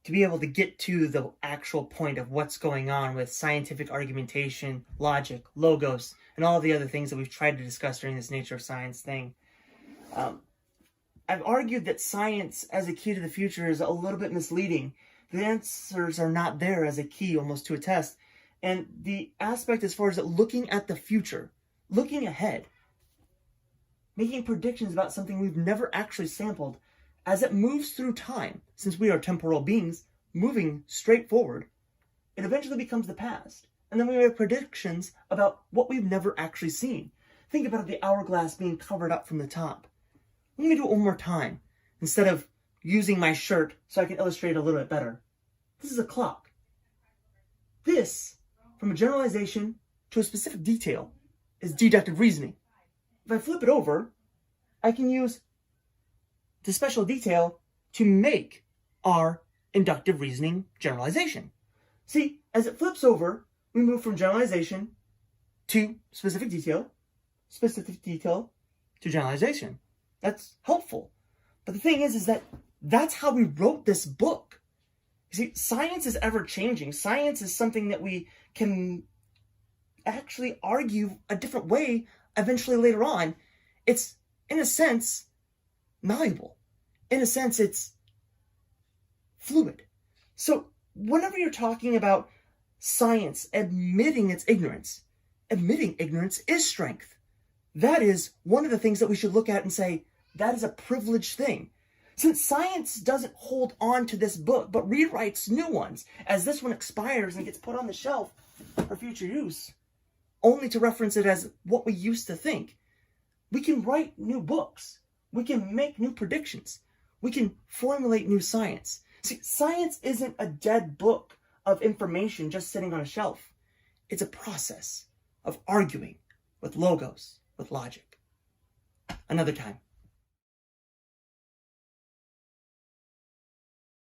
to be able to get to the actual point of what's going on with scientific argumentation, logic, logos, and all the other things that we've tried to discuss during this nature of science thing. I've argued that science as a key to the future is a little bit misleading. The answers are not there as a key almost to a test. And the aspect as far as looking at the future, looking ahead, making predictions about something we've never actually sampled as it moves through time, since we are temporal beings moving straight forward, it eventually becomes the past. And then we make predictions about what we've never actually seen. Think about the hourglass being covered up from the top. Let me do it one more time, instead of using my shirt so I can illustrate it a little bit better. This is a clock. This, from a generalization to a specific detail, is deductive reasoning. If I flip it over, I can use the special detail to make our inductive reasoning generalization. See, as it flips over, we move from generalization to specific detail to generalization. That's helpful. But the thing is that that's how we wrote this book. You see, science is ever changing. Science is something that we can actually argue a different way eventually later on. It's, in a sense, malleable. In a sense, it's fluid. So whenever you're talking about science admitting its ignorance, admitting ignorance is strength. That is one of the things that we should look at and say, that is a privileged thing. Since science doesn't hold on to this book, but rewrites new ones, as this one expires and gets put on the shelf for future use, only to reference it as what we used to think, we can write new books. We can make new predictions. We can formulate new science. See, science isn't a dead book of information just sitting on a shelf. It's a process of arguing with logos, with logic. Another time.